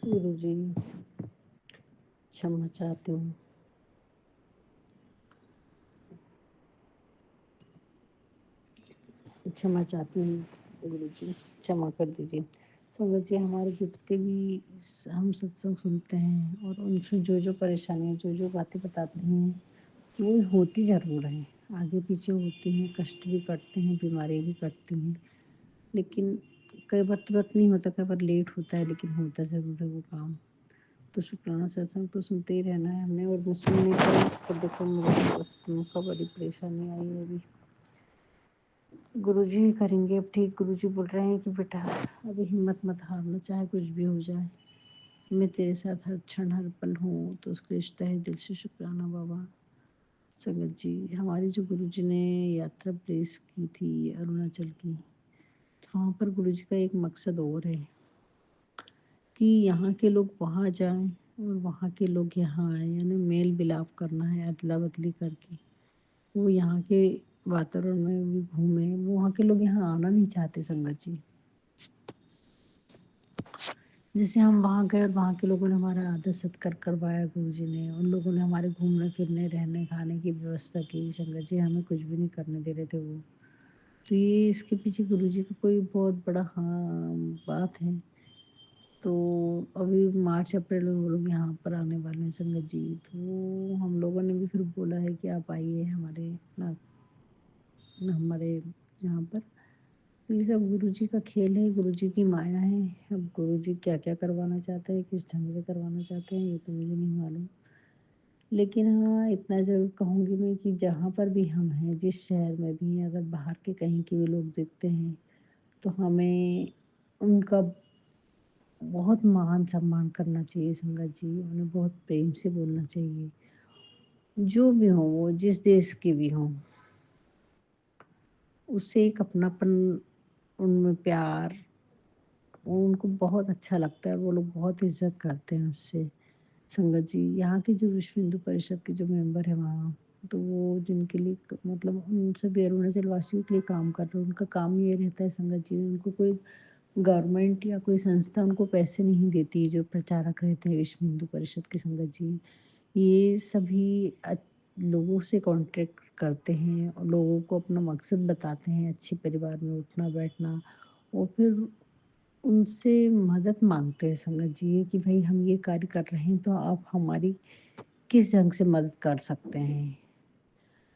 गुरु जी क्षमा चाहती हूँ। क्षमा चाहती हूँ गुरु जी, क्षमा कर दीजिए। संगत जी, हमारे जितने भी हम सत्संग सुनते हैं और उनसे जो जो परेशानियाँ जो जो बातें बताते हैं वो होती ज़रूर हैं, आगे पीछे होती हैं, कष्ट भी कटते हैं, बीमारी भी कटती हैं, लेकिन कई बार तुरंत नहीं होता, कई बार लेट होता है, लेकिन होता ज़रूर है वो काम। तो शुक्राना सत्संग तो सुनते ही रहना है हमने, और मैं सुन नहीं पाई तो देखो मुझे बस मुझको बड़ी परेशानी आई है अभी। गुरुजी करेंगे अब ठीक। गुरुजी बोल रहे हैं कि बेटा अभी हिम्मत मत हारना, चाहे कुछ भी हो जाए, मैं तेरे साथ हर क्षण हर पल हूँ। तो उसके लिए तहे दिल से शुक्राना बाबा। संगत जी, हमारी जो गुरुजी ने यात्रा प्लेस की थी अरुणाचल की, तो वहाँ पर गुरुजी का एक मकसद और है कि यहाँ के लोग वहाँ जाएं और वहाँ के लोग यहाँ आए, यानी मेल मिलाप करना है, अदला बदली करके। वो यहाँ के वातावरण में भी घूमे, वो वहाँ के लोग यहाँ आना नहीं चाहते संगत जी। जैसे हम वहाँ गए और वहाँ के लोगों ने हमारा आदर सत्कार करवाया गुरुजी ने, उन लोगों ने हमारे घूमने फिरने रहने खाने की व्यवस्था की संगत जी, हमें कुछ भी नहीं करने दे रहे थे वो। तो ये इसके पीछे गुरुजी का कोई बहुत बड़ा बात है। तो अभी मार्च अप्रैल में वो लोग यहाँ पर आने वाले हैं संगत जी। तो हम लोगों ने भी फिर बोला है कि आप आइए हमारे ना हमारे यहाँ पर। तो ये सब गुरुजी का खेल है, गुरुजी की माया है। अब गुरुजी क्या क्या करवाना चाहते हैं, किस ढंग से करवाना चाहते हैं, ये तो मुझे नहीं मालूम। लेकिन हाँ, इतना ज़रूर कहूँगी मैं कि जहाँ पर भी हम हैं, जिस शहर में भी हैं, अगर बाहर के कहीं के भी लोग दिखते हैं तो हमें उनका बहुत मान सम्मान करना चाहिए संगत जी। उन्हें बहुत प्रेम से बोलना चाहिए, जो भी हो, वो जिस देश के भी हों। उससे एक अपनापन, उनमें प्यार, उनको बहुत अच्छा लगता है, वो लोग बहुत इज्जत करते हैं उससे। संगत जी, यहाँ की जो विश्व हिंदू परिषद के जो मेंबर है वहाँ, तो वो जिनके लिए मतलब उन सभी अरुणाचल वासियों के लिए काम कर रहे हैं, उनका काम ये रहता है संगत जी, उनको कोई गवर्नमेंट या कोई संस्था उनको पैसे नहीं देती, जो प्रचारक रहते हैं विश्व हिंदू परिषद के संगत जी। ये सभी लोगों से कांटेक्ट करते हैं और लोगों को अपना मकसद बताते हैं, अच्छे परिवार में उठना बैठना, और फिर उनसे मदद मांगते हैं संगत जी कि भाई हम ये कार्य कर रहे हैं तो आप हमारी किस ढंग से मदद कर सकते हैं।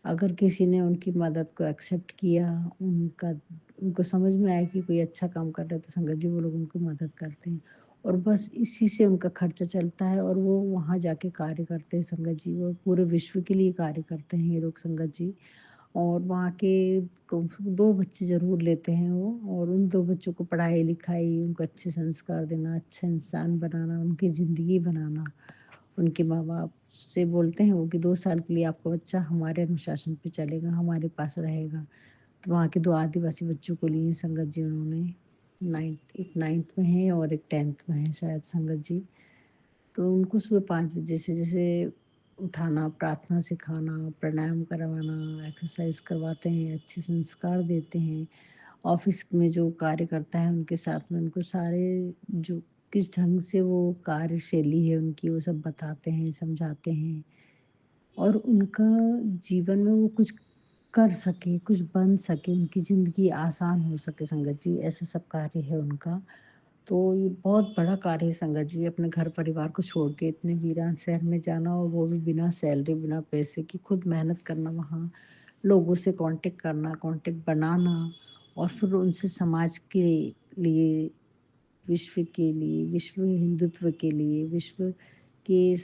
अगर किसी ने उनकी मदद को एक्सेप्ट किया, उनको समझ में आया कि कोई अच्छा काम कर रहा है, तो संगत जी वो लोग उनको मदद करते हैं, और बस इसी से उनका खर्चा चलता है और वो वहाँ जाके कार्य करते हैं संगत जी। वो पूरे विश्व के लिए कार्य करते हैं ये लोग संगत जी। और वहाँ के 2 बच्चे ज़रूर लेते हैं वो, और उन 2 बच्चों को पढ़ाई लिखाई, उनको अच्छे संस्कार देना, अच्छा इंसान बनाना, उनकी ज़िंदगी बनाना। उनके माँ-बाप से बोलते हैं वो कि 2 साल के लिए आपका बच्चा हमारे अनुशासन पे चलेगा, हमारे पास रहेगा। तो वहाँ के 2 आदिवासी बच्चों को लिए संगत जी उन्होंने। एक 9th में है और एक 10th में है शायद संगत जी। तो उनको सुबह 5 बजे से जैसे उठाना, प्रार्थना सिखाना, प्राणायाम करवाना, एक्सरसाइज करवाते हैं, अच्छे संस्कार देते हैं। ऑफ़िस में जो कार्य करता है उनके साथ में उनको सारे जो किस ढंग से वो कार्यशैली है उनकी, वो सब बताते हैं, समझाते हैं, और उनका जीवन में वो कुछ कर सके, कुछ बन सके, उनकी ज़िंदगी आसान हो सके संगत जी, ऐसा सब कार्य है उनका। तो ये बहुत बड़ा कार्य है संगत जी, अपने घर परिवार को छोड़ के इतने वीरान शहर में जाना, और वो भी बिना सैलरी, बिना पैसे की, खुद मेहनत करना, वहाँ लोगों से कांटेक्ट करना, कांटेक्ट बनाना, और फिर उनसे समाज के लिए, विश्व के लिए, विश्व हिंदुत्व के लिए, विश्व के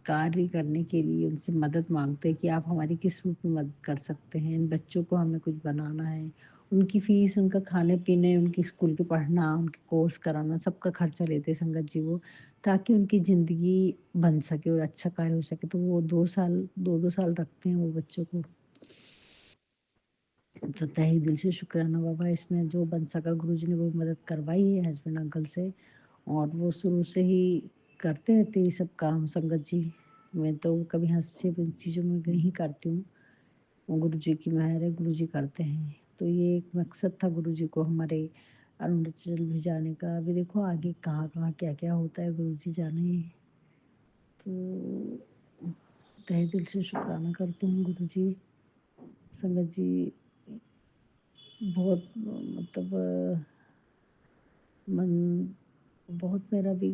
कार्य करने के लिए उनसे मदद मांगते हैं कि आप हमारी किस रूप में मदद कर सकते हैं, इन बच्चों को हमें कुछ बनाना है। उनकी फीस, उनका खाने पीने, उनकी स्कूल के पढ़ना, उनके कोर्स कराना, सबका खर्चा लेते हैं संगत जी वो, ताकि उनकी ज़िंदगी बन सके और अच्छा कार्य हो सके। तो वो 2 साल रखते हैं वो बच्चों को। तो तहे दिल से शुक्राना बाबा, इसमें जो बन सका गुरुजी ने वो मदद करवाई है हस्बैंड अंकल से, और वो शुरू से ही करते रहते ये सब काम संगत जी। मैं तो कभी हस्तक्षेप इन चीज़ों में नहीं करती हूँ, वो गुरुजी की मेहर है, गुरुजी करते हैं। तो ये एक मकसद था गुरुजी को हमारे अरुणाचल भी जाने का। अभी देखो आगे कहाँ-कहाँ क्या-क्या होता है, गुरुजी जाने। तो तहे दिल से शुक्राना करती हूँ गुरुजी। संगत जी बहुत मतलब मन बहुत मेरा भी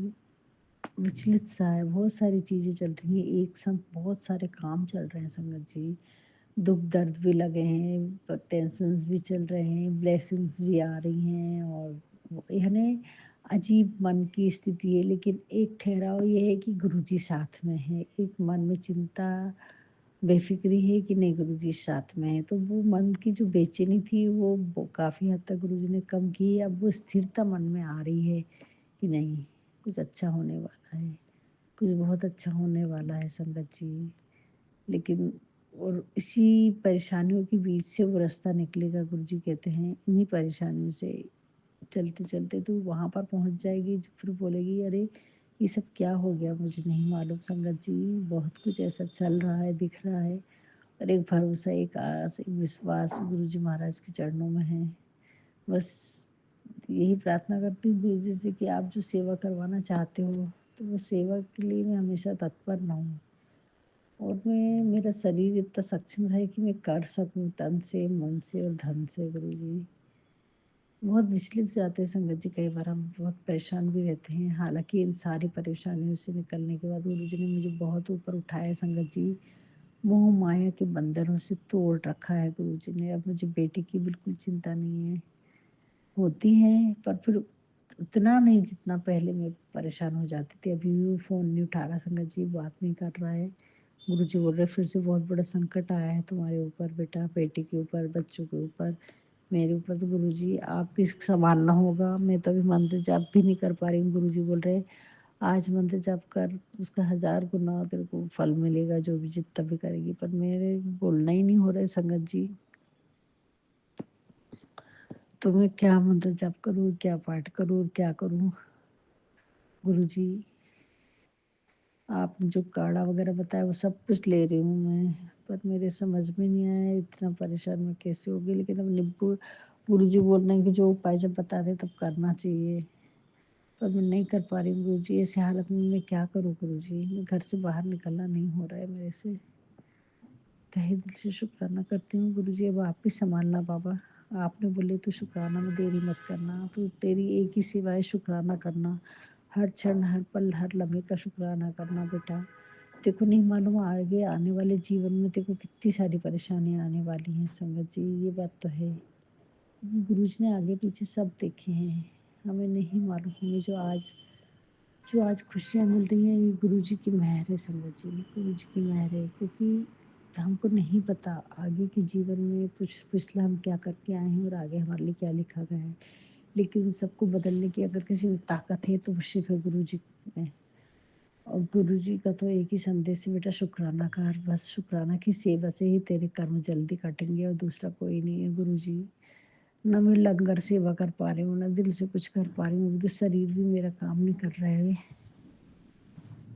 विचलित सा है। बहुत सारी चीज़ें चल रही हैं, एक साथ बहुत सारे काम चल रहे हैं संगत जी। दुख दर्द भी लगे हैं, पर टेंशन्स भी चल रहे हैं, ब्लेसिंग्स भी आ रही हैं, और यानी अजीब मन की स्थिति है। लेकिन एक ठहराव ये है कि गुरुजी साथ में है। एक मन में चिंता बेफिक्री है कि नहीं गुरुजी साथ में है, तो वो मन की जो बेचैनी थी वो काफ़ी हद तक गुरुजी ने कम की है। अब वो स्थिरता मन में आ रही है कि नहीं, कुछ अच्छा होने वाला है, कुछ बहुत अच्छा होने वाला है संगत जी। लेकिन और इसी परेशानियों के बीच से वो रास्ता निकलेगा, गुरुजी कहते हैं। इन्हीं परेशानियों से चलते-चलते तू वहाँ पर पहुँच जाएगी, जो फिर बोलेगी अरे! ये सब क्या हो गया, मुझे नहीं मालूम संगत जी। बहुत कुछ ऐसा चल रहा है, दिख रहा है। और एक भरोसा, एक आस, एक विश्वास गुरुजी महाराज के चरणों में है। बस यही प्रार्थना करती हूँ गुरुजी से कि आप जो सेवा करवाना चाहते हो, तो वो सेवा के लिए मैं हमेशा तत्पर रहूँ। और मैं मेरा शरीर इतना सक्षम रहे कि मैं कर सकूँ तन से, मन से और धन से गुरुजी। बहुत विचलित हो जाते हैं संगत जी, कई बार हम बहुत परेशान भी रहते हैं। हालाँकि इन सारी परेशानियों से निकलने के बाद गुरुजी ने मुझे बहुत ऊपर उठाया है संगत जी। मोह माया के बंधनों से तोड़ रखा है गुरुजी ने। अब मुझे बेटे की बिल्कुल चिंता नहीं है। होती है पर फिर उतना नहीं जितना पहले मैं परेशान हो जाती थी। अभी भी वो फ़ोन नहीं उठा रहा संगत जी, बात नहीं कर रहा है। गुरुजी बोल रहे फिर से बहुत बड़ा संकट आया है तुम्हारे ऊपर बेटा, बेटी के ऊपर, बच्चों के ऊपर, मेरे ऊपर। तो गुरुजी आप ही संभालना होगा। मैं तो अभी मंत्र जाप भी नहीं कर पा रही हूँ। गुरुजी बोल रहे आज मंत्र जाप कर, उसका 1000 गुना तेरे को फल मिलेगा, जो भी जितना भी करेगी। पर मेरे बोलना ही नहीं हो रहा है संगत जी। तो मैं क्या मंत्र जाप करूँ, क्या पाठ करूँ, क्या करूँ? गुरुजी आपने जो काढ़ा वगैरह बताया वो सब कुछ ले रही हूँ मैं, पर मेरे समझ में नहीं आया इतना परेशान मैं कैसे होगी। लेकिन अब नींबू गुरुजी बोल रहे हैं कि जो उपाय जब बताते तब करना चाहिए, पर मैं नहीं कर पा रही हूँ गुरुजी। ऐसी हालत में मैं क्या करूँ गुरुजी? मैं घर से बाहर निकलना नहीं हो रहा है मेरे से। तहे दिल से शुक्राना करती हूँ गुरुजी। अब आप ही संभालना बाबा। आपने बोले तो शुक्राना में देरी मत करना, तो तेरी एक ही सेवा है शुक्राना करना। हर क्षण, हर पल, हर लम्हे का शुक्राना करना बेटा। तेको नहीं मालूम आगे आने वाले जीवन में तेको कितनी सारी परेशानियाँ आने वाली हैं संगत जी, ये बात तो है। गुरुजी ने आगे पीछे सब देखे हैं। हमें नहीं मालूम, हमें जो आज खुशियाँ मिल रही हैं ये गुरुजी की मेहर है संगत जी, गुरुजी की मेहर है। क्योंकि हमको नहीं पता आगे के जीवन में कुछ पिछला हम क्या करके आए हैं और आगे हमारे लिए क्या लिखा गया है। लेकिन उन सबको बदलने की अगर किसी में ताकत है तो वो सिर्फ है गुरुजी में। और गुरुजी का तो एक ही संदेश है बेटा, शुक्राना कर। बस शुक्राना की सेवा से ही तेरे कर्म जल्दी कटेंगे, और दूसरा कोई नहीं है गुरुजी। ना मैं लंगर सेवा कर पा रही हूँ, ना दिल से कुछ कर पा रही हूँ, तो शरीर भी मेरा काम नहीं कर रहा है।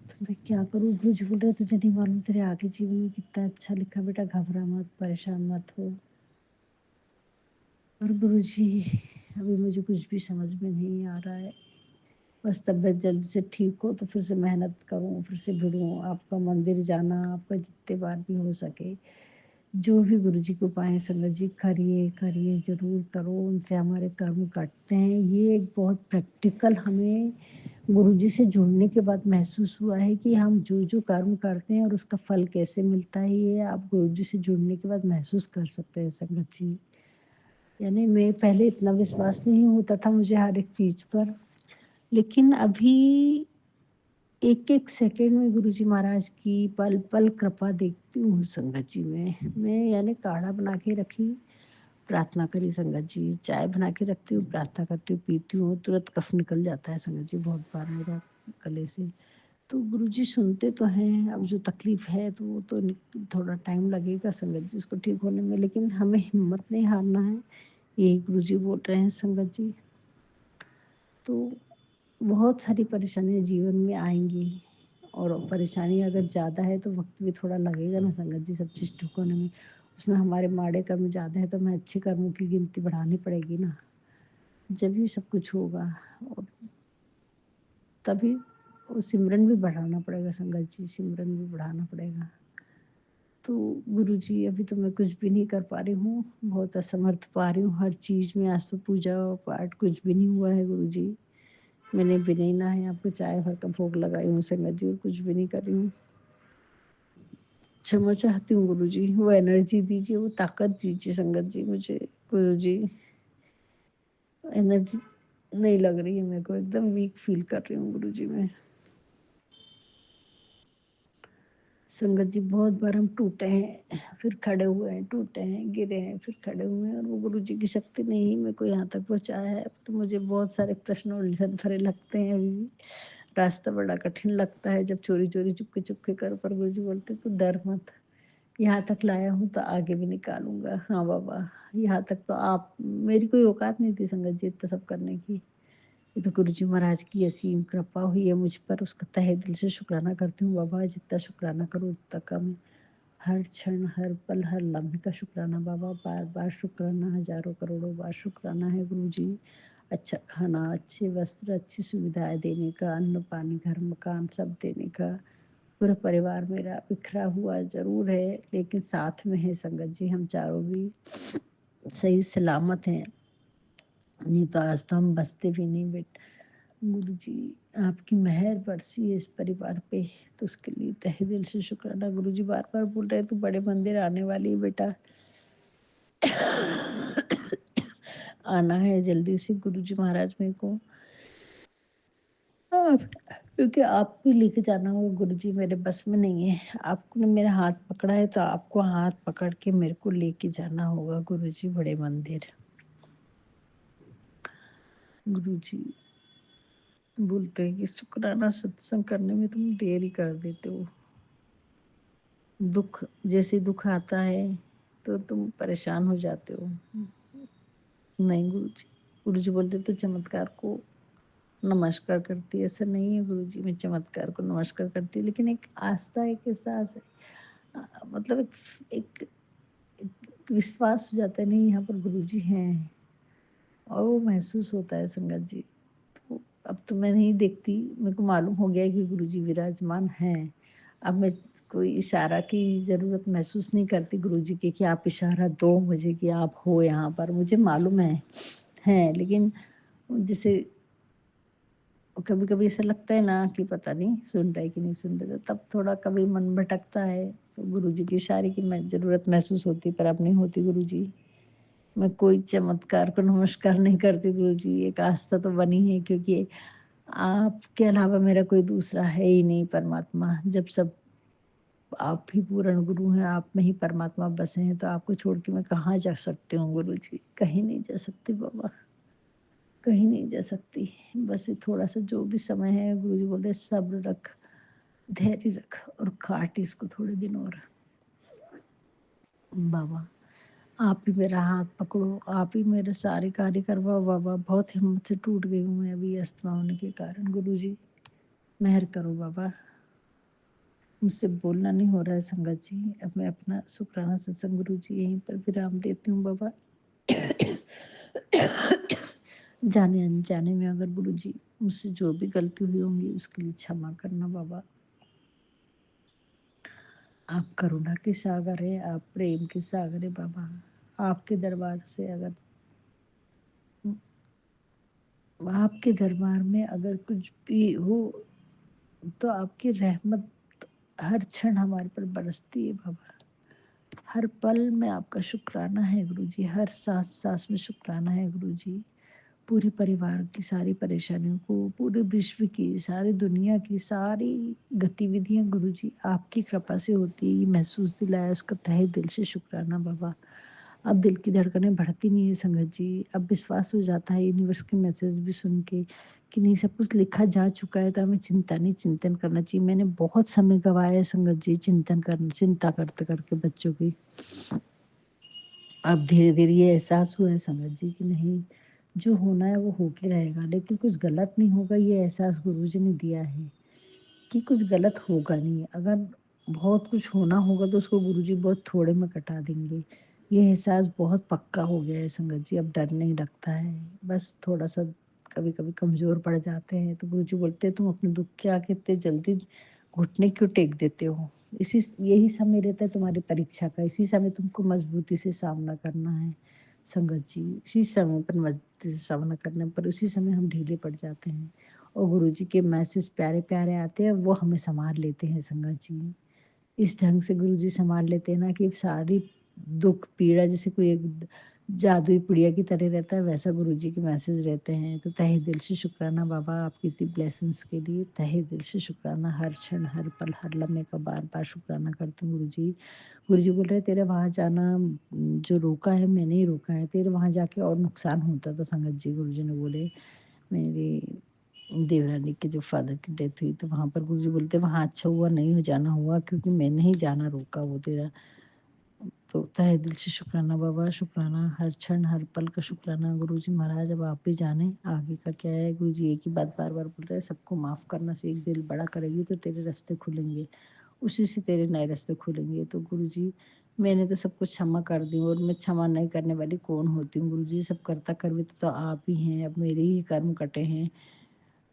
तो मैं क्या करूँ? गुरुजी बोल रहे तुझे नहीं मालूम तेरे आगे जीवन में कितना अच्छा लिखा बेटा, घबरा मत, परेशान मत हो। और गुरुजी अभी मुझे कुछ भी समझ में नहीं आ रहा है। बस तबीयत जल्दी से ठीक हो तो फिर से मेहनत करूँ, फिर से भिड़ूँ, आपका मंदिर जाना, आपका जितने बार भी हो सके, जो भी गुरुजी के उपाय हैं संगत जी करिए, करिए, ज़रूर करो, उनसे हमारे कर्म कटते हैं। ये एक बहुत प्रैक्टिकल हमें गुरुजी से जुड़ने के बाद महसूस हुआ है कि हम जो-जो कर्म करते हैं और उसका फल कैसे मिलता है, ये आप गुरुजी से जुड़ने के बाद महसूस कर सकते हैं संगत जी। यानी मैं पहले इतना विश्वास नहीं होता था मुझे हर एक चीज़ पर, लेकिन अभी एक-एक सेकंड में गुरुजी महाराज की पल-पल कृपा देखती हूँ संगत जी में। मैं यानी काढ़ा बना के रखी, प्रार्थना करी संगत जी, चाय बना के रखती हूँ, प्रार्थना करती हूँ, पीती हूँ, तुरंत कफ निकल जाता है संगत जी बहुत बार मेरा गले से। तो गुरुजी सुनते तो हैं, अब जो तकलीफ़ है तो वो तो थोड़ा टाइम लगेगा संगत जी उसको ठीक होने में, लेकिन हमें हिम्मत नहीं हारना है, यही गुरुजी बोल रहे हैं संगत जी। तो बहुत सारी परेशानियाँ जीवन में आएँगी, और परेशानी अगर ज़्यादा है तो वक़्त भी थोड़ा लगेगा ना संगत जी सब चीज़ ठीक होने में। उसमें हमारे माड़े कर्म ज़्यादा है तो हमें अच्छे कर्मों की गिनती बढ़ानी पड़ेगी ना। जब ही सब कुछ होगा, और तभी वो सिमरन भी बढ़ाना पड़ेगा संगत जी, सिमरन भी बढ़ाना पड़ेगा। तो गुरुजी अभी तो मैं कुछ भी नहीं कर पा रही हूँ, बहुत असमर्थ पा रही हूँ हर चीज़ में। आज तो पूजा पाठ कुछ भी नहीं हुआ है गुरुजी। मैंने भी ना है आपको चाय भर का भोग लगाई हूँ संगत जी, और कुछ भी नहीं कर रही हूँ। क्षमा चाहती हूँ गुरुजी, वो एनर्जी दीजिए, वो ताकत दीजिए संगत जी मुझे। गुरुजी एनर्जी नहीं लग रही है मेरे को, एकदम वीक फील कर रही हूँ गुरुजी मैं। संगत जी बहुत बार हम टूटे हैं, फिर खड़े हुए हैं, टूटे हैं, गिरे हैं, फिर खड़े हुए हैं, और वो गुरु जी की शक्ति ने ही मेरे को यहाँ तक पहुँचाया है। तो मुझे बहुत सारे प्रश्न उलझन भरे लगते हैं अभी भी। रास्ता बड़ा कठिन लगता है जब चोरी चोरी चुपके चुपके कर, पर गुरु जी बोलते तू डर मत, यहाँ तक लाया हूँ तो आगे भी निकालूंगा। हाँ बाबा, यहाँ तक तो आप, मेरी कोई औकात नहीं थी संगत जी इतना सब करने की। ये तो गुरु जी महाराज की असीम कृपा हुई है मुझ पर, उसका तहे दिल से शुक्राना करती हूँ बाबा। जितना शुक्राना करूँ उतना कम है। हर क्षण, हर पल, हर लम्हे का शुक्राना बाबा, बार बार शुक्राना, हजारों करोड़ों बार शुक्राना है गुरु जी। अच्छा खाना, अच्छे वस्त्र, अच्छी सुविधाएं देने का, अन्न पानी, घर मकान सब देने का। पूरा परिवार मेरा बिखरा हुआ जरूर है, लेकिन साथ में है संगत जी, हम चारों भी सही सलामत हैं। नहीं तो आज तो हम बसते भी नहीं बेट। गुरु जी आपकी मेहर बरसी है इस परिवार पे, तो उसके लिए तहे दिल से शुक्राना। गुरु जी बार बार बोल रहे तू बड़े मंदिर आने वाली है बेटा, आना है जल्दी से गुरु जी महाराज मेरे को। आप, क्योंकि आप भी लेके जाना होगा गुरु जी, मेरे बस में नहीं है। आपने मेरा हाथ पकड़ा है तो आपको हाथ पकड़ के मेरे को लेके जाना होगा गुरु जी बड़े मंदिर। गुरु जी बोलते हैं कि शुक्राना सत्संग करने में तुम देरी कर देते हो। दुख, जैसे दुख आता है तो तुम परेशान हो जाते हो। नहीं गुरुजी, गुरुजी बोलते तो चमत्कार को नमस्कार करती है, ऐसा नहीं है गुरुजी मैं चमत्कार को नमस्कार करती हूँ, लेकिन एक आस्था, एक एहसास है, मतलब एक, एक विश्वास हो जाता है नहीं यहाँ पर गुरुजी हैं, और वो महसूस होता है संगत जी। तो अब तो मैं नहीं देखती, मेरे को मालूम हो गया कि गुरुजी विराजमान हैं। अब मैं कोई इशारा की ज़रूरत महसूस नहीं करती गुरुजी की कि आप इशारा दो मुझे कि आप हो यहाँ पर, मुझे मालूम है। लेकिन जैसे कभी कभी ऐसा लगता है ना कि पता नहीं सुन रहा है कि नहीं सुन रहे, तो तब थोड़ा कभी मन भटकता है, तो गुरुजी की इशारे की ज़रूरत महसूस होती, पर अब नहीं होती गुरुजी। मैं कोई चमत्कार को नमस्कार नहीं करती गुरुजी, एक आस्था तो बनी है, क्योंकि आपके अलावा मेरा कोई दूसरा है ही नहीं परमात्मा। जब सब आप ही पूर्ण गुरु हैं, आप में ही परमात्मा बसे हैं, तो आपको छोड़ के मैं कहाँ जा सकती हूँ गुरुजी? कहीं नहीं जा सकती बाबा, कहीं नहीं जा सकती। बस ये थोड़ा सा जो भी समय है, गुरुजी बोल रहे सब्र रख, धैर्य रख, और काट इसको थोड़े दिन और। बाबा आप ही मेरा हाथ पकड़ो, आप ही मेरे सारे कार्य करवाओ बाबा। बहुत हिम्मत से टूट गई हूँ मैं अभी अस्थमा होने के कारण। गुरुजी मेहर करो बाबा, मुझसे बोलना नहीं हो रहा है संगत जी। अब मैं अपना शुक्राना सत्संग गुरु जी यहीं पर विराम देती हूँ बाबा। जाने अनजाने में अगर गुरु जी मुझसे जो भी गलती हुई होंगी उसके लिए क्षमा करना बाबा। आप करुणा के सागर है, आप प्रेम के सागर है बाबा। आपके दरबार से अगर, आपके दरबार में अगर कुछ भी हो तो आपकी रहमत हर क्षण हमारे पर बरसती है बाबा। हर पल में आपका शुक्राना है गुरुजी, हर सांस सांस में शुक्राना है गुरुजी। पूरे परिवार की सारी परेशानियों को, पूरे विश्व की, सारी दुनिया की सारी गतिविधियां गुरुजी आपकी कृपा से होती है, ये महसूस दिलाया, उसका तहे दिल से शुक्राना बाबा। अब दिल की धड़कनें बढ़ती नहीं है संगत जी, अब विश्वास हो जाता है यूनिवर्स के मैसेज भी सुन के कि नहीं सब कुछ लिखा जा चुका है, तो हमें चिंता नहीं, चिंतन करना चाहिए। मैंने बहुत समय गवाया है संगत जी चिंतन कर, चिंता करते करके बच्चों की। अब धीरे धीरे ये एहसास हुआ है संगत जी कि नहीं, जो होना है वो होके रहेगा, लेकिन कुछ गलत नहीं होगा। ये एहसास गुरु जी ने दिया है कि कुछ गलत होगा नहीं। अगर बहुत कुछ होना होगा तो उसको गुरु जी बहुत थोड़े में कटा देंगे, ये एहसास बहुत पक्का हो गया है संगत जी, अब डर नहीं लगता है। बस थोड़ा-सा कभी-कभी कमज़ोर पड़ जाते हैं, तो गुरुजी बोलते हैं, "तुम अपने दुःख के आगे इतने जल्दी घुटने क्यों टेक देते हो? यही समय रहता है तुम्हारी परीक्षा का, इसी समय तुमको मज़बूती से सामना करना है संगत जी। इसी समय पर मज़बूती से सामना करने पर उसी समय हम ढीले पड़ जाते हैं और गुरुजी के मैसेज प्यारे-प्यारे आते हैं, वो हमें सँभाल लेते हैं संगत जी। इस ढंग से गुरुजी सँभाल लेते हैं ना कि सारी दुःख, पीड़ा जैसे कोई एक जादुई पुड़िया की तरह रहता है, वैसा गुरुजी के मैसेज रहते हैं। तो तहे दिल से शुक्राना बाबा आपकी इतनी ब्लेसिंग्स के लिए, तहे दिल से शुक्राना, हर क्षण, हर पल, हर लम्हे का बार-बार शुक्राना करती हूँ गुरुजी। गुरुजी बोल रहे हैं तेरा वहाँ जाना जो रोका है मैंने ही रोका है, तेरे वहाँ जाके और नुकसान होता था संगत जी। गुरुजी ने बोले मेरी देवरानी के जो फादर की डेथ हुई तो वहाँ पर गुरुजी बोलते वहाँ अच्छा हुआ नहीं हो जाना हुआ क्योंकि मैंने ही जाना रोका वो तेरा। तो तहे दिल से शुक्राना बाबा, शुक्राना हर क्षण हर पल का शुक्राना गुरुजी महाराज। अब आप भी जाने आगे का क्या है। गुरुजी एक ही बात बार-बार बोल रहे हैं, सबको माफ़ करना सीख, दिल बड़ा करेगी तो तेरे रास्ते खुलेंगे, उसी से तेरे नए रास्ते खुलेंगे। तो गुरुजी मैंने तो सब कुछ क्षमा कर दी और मैं क्षमा नहीं करने वाली कौन होती हूँ गुरुजी, सब करता करविता तो आप ही हैं, अब मेरे ही कर्म कटे हैं।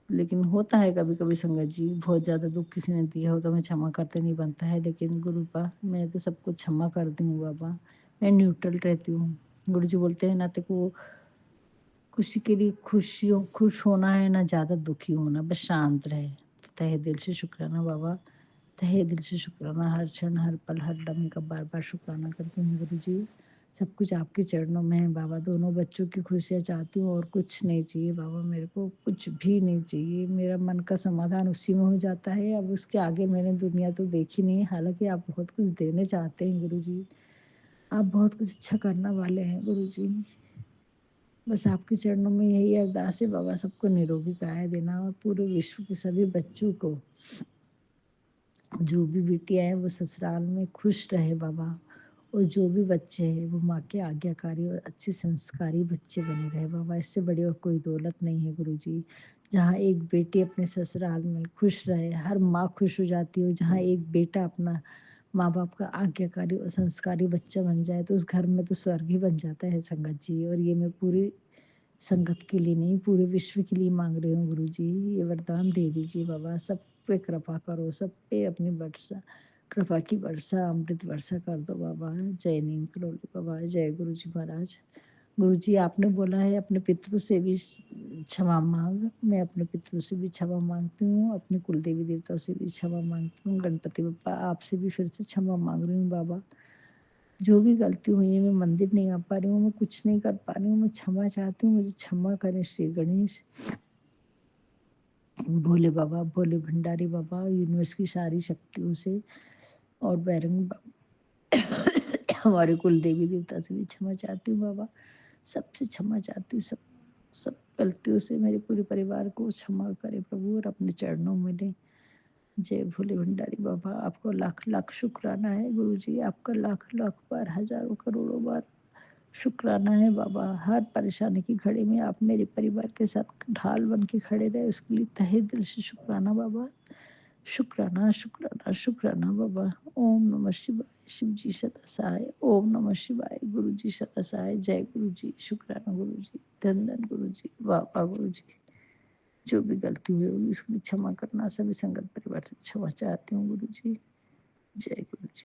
लेकिन होता है कभी-कभी संगत जी, बहुत ज़्यादा दुःख किसी ने दिया हो तो हमें क्षमा करते नहीं बनता है, लेकिन गुरुपा मैं तो सब कुछ क्षमा कर दी हूँ बाबा, मैं न्यूट्रल रहती हूँ। गुरुजी बोलते हैं ना तेरे को खुशी के लिए खुश होना है, ना ज़्यादा दुखी होना, बस शांत रहे। तो तहे दिल से शुक्राना बाबा, तहे दिल से शुक्राना, हर क्षण, हर पल, हर लम्हे का बार-बार शुक्राना करती हूँ गुरुजी। सब कुछ आपके चरणों में है बाबा, दोनों बच्चों की खुशियाँ चाहती हूँ और कुछ नहीं चाहिए बाबा, मेरे को कुछ भी नहीं चाहिए। मेरा मन का समाधान उसी में हो जाता है, अब उसके आगे मैंने दुनिया तो देखी नहीं है, हालाँकि आप बहुत कुछ देने चाहते हैं गुरुजी। आप बहुत कुछ अच्छा करने वाले हैं गुरुजी। बस आपके चरणों में यही अरदास है बाबा, सबको निरोगी काया देना और पूरे विश्व के सभी बच्चों को, जो भी बिटिया है वो ससुराल में खुश रहे बाबा, और जो भी बच्चे हैं वो माँ के आज्ञाकारी और अच्छे संस्कारी बच्चे बने रहे बाबा। इससे बड़ी और कोई दौलत नहीं है गुरुजी। जहाँ एक बेटी अपने ससुराल में खुश रहे, हर माँ खुश हो जाती है। जहाँ एक बेटा अपना माँ बाप का आज्ञाकारी और संस्कारी बच्चा बन जाए तो उस घर में तो स्वर्ग ही बन जाता है संगत जी। और ये मैं पूरी संगत के लिए नहीं, पूरे विश्व के लिए माँग रही हूँ गुरुजी, ये वरदान दे दीजिए बाबा। सब पे कृपा करो, सब पे अपनी वर्षा, कृपा की वर्षा, अमृत वर्षा कर दो बाबा। जय नीम करोली बाबा, जय गुरुजी महाराज। गुरुजी आपने बोला है अपने पितरों से भी क्षमा माँग, मैं अपने पितरों से भी क्षमा माँगती हूँ, अपने कुल देवी देवताओं से भी क्षमा माँगती हूँ। गणपति बप्पा आपसे भी फिर से क्षमा माँग रही हूँ बाबा। जो भी गलती हुई है, मैं मंदिर नहीं आ पा रही हूँ, मैं कुछ नहीं कर पा रही हूँ, मैं क्षमा चाहती हूँ, मुझे क्षमा करें श्री गणेश, भोले बाबा, भोले भंडारी बाबा, यूनिवर्स की सारी शक्तियों से और बैरंग हमारे कुल देवी देवता से भी क्षमा चाहती हूँ बाबा, सबसे क्षमा चाहती हूँ, सब सब गलतियों से मेरे पूरे परिवार को क्षमा करे प्रभु और अपने चरणों में ले। जय भोले भंडारी बाबा, आपको लाख लाख शुक्राना है गुरुजी, आपका लाख लाख बार, हजारों करोड़ों बार शुक्राना है बाबा। हर परेशानी की घड़ी में आप मेरे परिवार के साथ ढाल बन के खड़े रहे, उसके लिए तहे दिल से शुक्राना बाबा। शुक्राना, शुक्राना, शुक्राना बाबा। ओम नमः शिवाय, शिव जी सदा सहाय। ओम नमः शिवाय, गुरु जी सदा सहाय। जय गुरु जी, शुक्राना गुरु जी, धन धन गुरु जी, बाबा गुरु जी। जो भी गलती हुई होगी उसके लिए क्षमा करना, सभी संगत परिवार से क्षमा चाहती हूँ गुरु जी। जय गुरु जी।